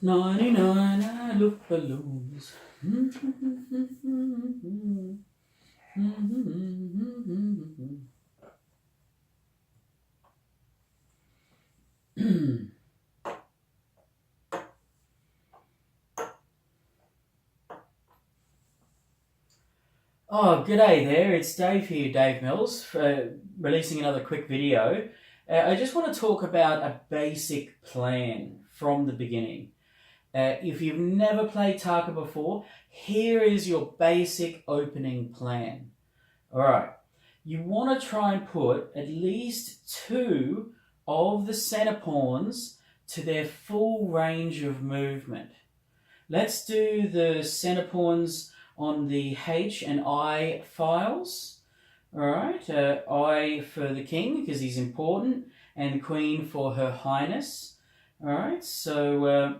99 I look balloons. Oh, g'day there. It's Dave here, Dave Mills, for releasing another quick video. I just want to talk about a basic plan from the beginning. If you've never played Tarka before, here is your basic opening plan. Alright, you want to try and put at least 2 of the center pawns to their full range of movement. Let's do the center pawns on the H and I files. Alright, I for the king because he's important, and the queen for her highness. Alright, so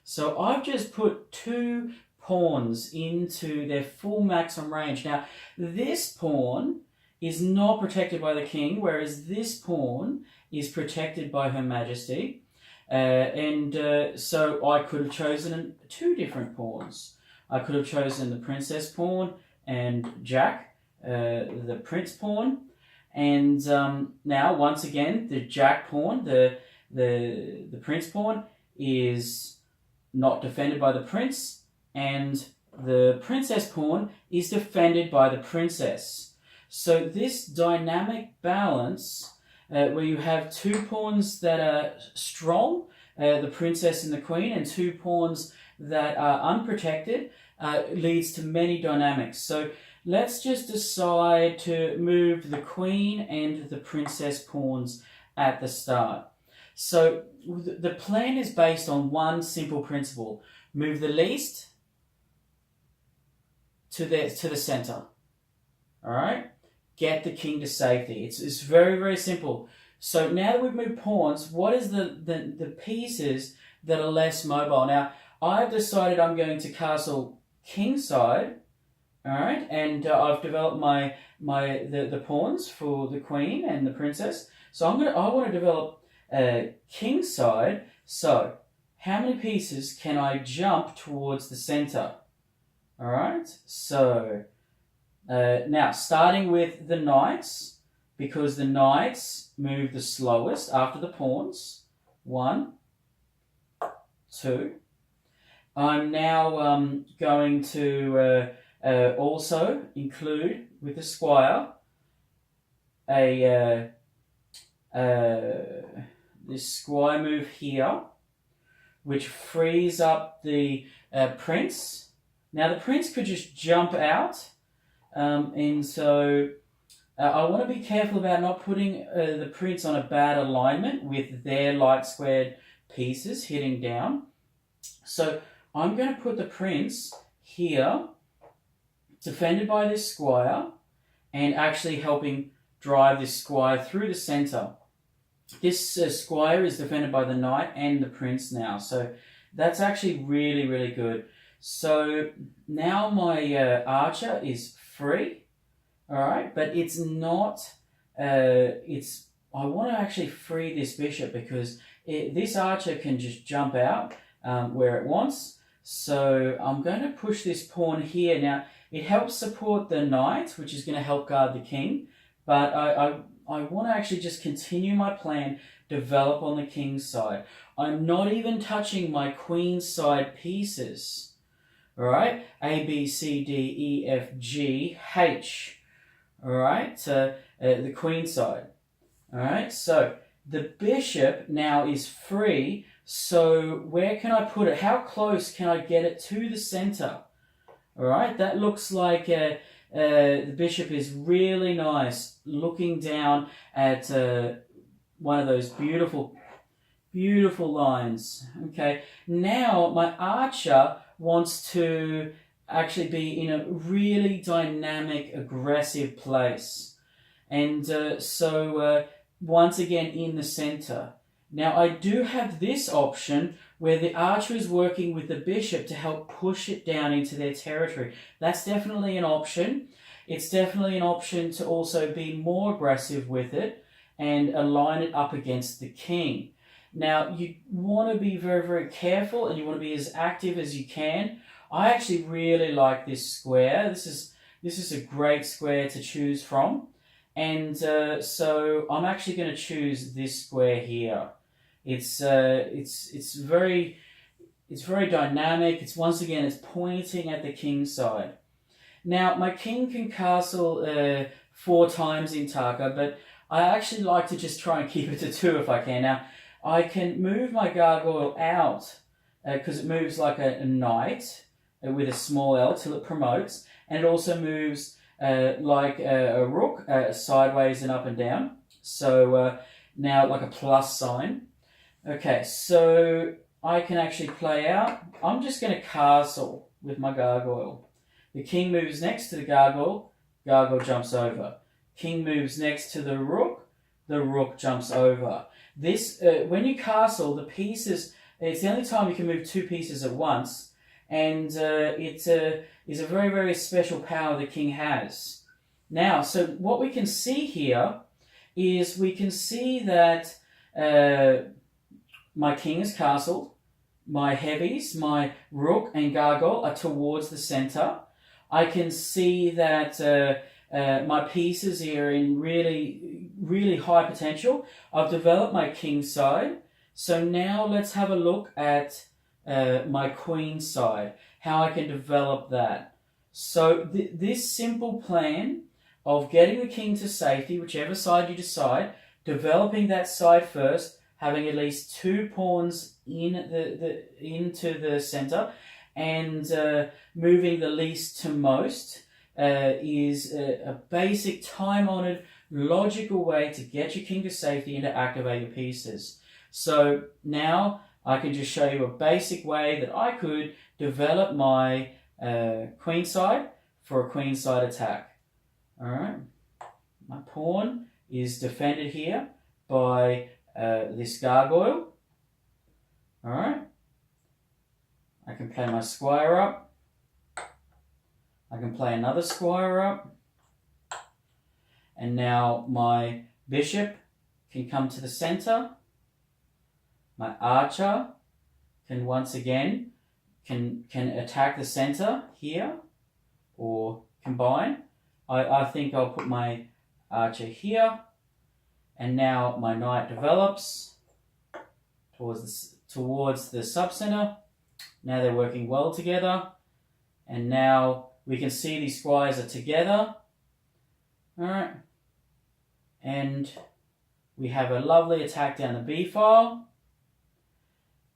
so I've just put 2 pawns into their full maximum range. Now, this pawn is not protected by the king, whereas this pawn is protected by Her Majesty. So I could have chosen 2 different pawns. I could have chosen the princess pawn and Jack, the prince pawn. And now, once again, the Jack pawn, the prince pawn, is not defended by the prince, and the princess pawn is defended by the princess. So this dynamic balance, where you have 2 pawns that are strong, the princess and the queen, and 2 pawns that are unprotected, leads to many dynamics. So let's just decide to move the queen and the princess pawns at the start. So the plan is based on one simple principle: move the least to the center. All right, get the king to safety. It's very, very simple. So now that we've moved pawns, what is the pieces that are less mobile? Now I've decided I'm going to castle kingside. All right, and I've developed the pawns for the queen and the princess. So I want to develop kingside. So how many pieces can I jump towards the center? All right, so now starting with the knights, because the knights move the slowest after the pawns. 1, 2. I'm now going to also include with the squire this squire move here, which frees up the prince. Now the prince could just jump out, and so I want to be careful about not putting the prince on a bad alignment with their light squared pieces hitting down. So I'm going to put the prince here, defended by this squire, and actually helping drive this squire through the center. This squire is defended by the knight and the prince now, so that's actually really, really good. So now my archer is free, all right, but it's not. I want to actually free this bishop because this archer can just jump out where it wants. So I'm going to push this pawn here. Now it helps support the knight, which is going to help guard the king, but I want to actually just continue my plan, develop on the king's side. I'm not even touching my queen's side pieces. All right, A, B, C, D, E, F, G, H. All right, the queen side. All right, so the bishop now is free. So where can I put it? How close can I get it to the center? All right, that looks like the bishop is really nice, looking down at one of those beautiful, beautiful lines. Okay, now my archer wants to actually be in a really dynamic, aggressive place. And so once again in the center. Now I do have this option where the archer is working with the bishop to help push it down into their territory. That's definitely an option. It's definitely an option to also be more aggressive with it and align it up against the king. Now, you want to be very, very careful, and you want to be as active as you can. I actually really like this square. This is a great square to choose from. And so I'm actually going to choose this square here. It's very dynamic. It's once again, it's pointing at the king's side. Now, my king can castle 4 times in Tarka, but I actually like to just try and keep it to 2 if I can. Now, I can move my gargoyle out because it moves like a knight with a small L till it promotes, and it also moves like a rook sideways and up and down. So now like a plus sign. Okay, so I can actually play out. I'm just going to castle with my gargoyle. The king moves next to the gargoyle, gargoyle jumps over. King moves next to the rook jumps over. This, when you castle, the pieces, it's the only time you can move 2 pieces at once, and it is a very, very special power the king has. Now, so what we can see here is we can see that my king is castled, my heavies, my rook and gargoyle are towards the center. I can see that my pieces here are in really, really high potential. I've developed my king side. So now let's have a look at my queen side, how I can develop that. So this simple plan of getting the king to safety, whichever side you decide, developing that side first, having at least 2 pawns into the center, and moving the least to most is a basic time-honored logical way to get your king to safety and to activate your pieces. So now I can just show you a basic way that I could develop my queen side for a queen side attack. Alright, my pawn is defended here by this gargoyle. Alright, I can play my squire up. I can play another squire up. And now my bishop can come to the center. My archer can once again can attack the center here or combine. I think I'll put my archer here, and now my knight develops towards the subcenter. Now they're working well together, and now we can see these squires are together. All right, and we have a lovely attack down the b file,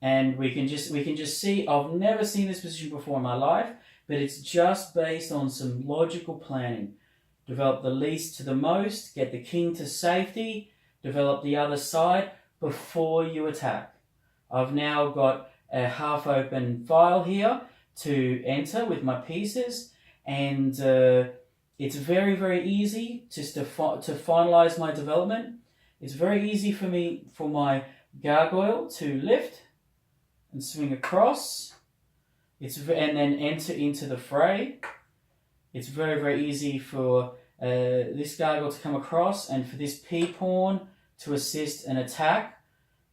and we can just see. I've never seen this position before in my life, but it's just based on some logical planning. Develop the least to the most, get the king to safety, develop the other side before you attack. I've now got a half open file here to enter with my pieces, and it's very, very easy just to finalize my development. It's very easy for me, for my gargoyle to lift and swing across. And then enter into the fray. It's very, very easy for this gargoyle to come across, and for this p-pawn to assist an attack.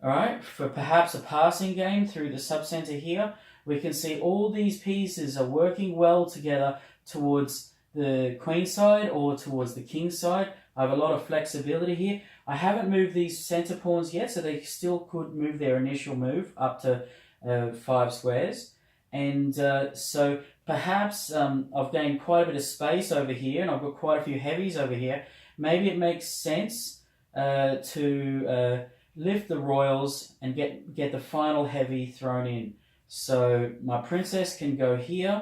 Alright, for perhaps a passing game through the subcenter here, we can see all these pieces are working well together towards the queen side or towards the king side. I have a lot of flexibility here. I haven't moved these center pawns yet, so they still could move their initial move up to 5 squares. And so perhaps I've gained quite a bit of space over here, and I've got quite a few heavies over here. Maybe it makes sense to lift the royals and get the final heavy thrown in. So my princess can go here,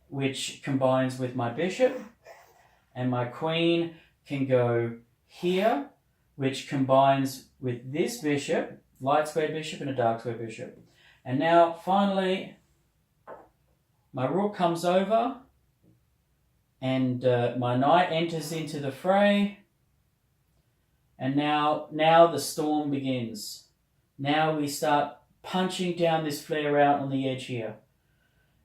which combines with my bishop, and my queen can go here, which combines with this bishop, light square bishop and a dark square bishop. And now finally my rook comes over, and my knight enters into the fray. And now the storm begins. Now we start punching down this flare out on the edge here.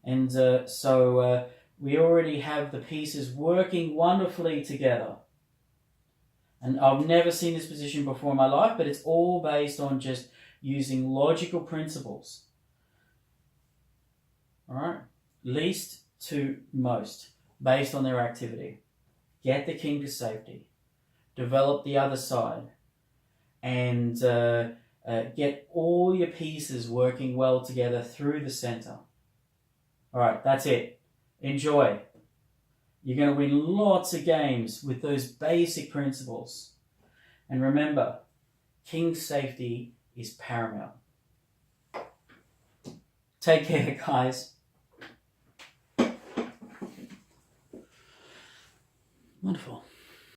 And so we already have the pieces working wonderfully together. And I've never seen this position before in my life, but it's all based on just using logical principles. All right? Least to most, based on their activity. Get the king to safety. Develop the other side. And get all your pieces working well together through the center. All right, that's it. Enjoy. You're going to win lots of games with those basic principles. And remember, king safety is paramount. Take care, guys. Wonderful.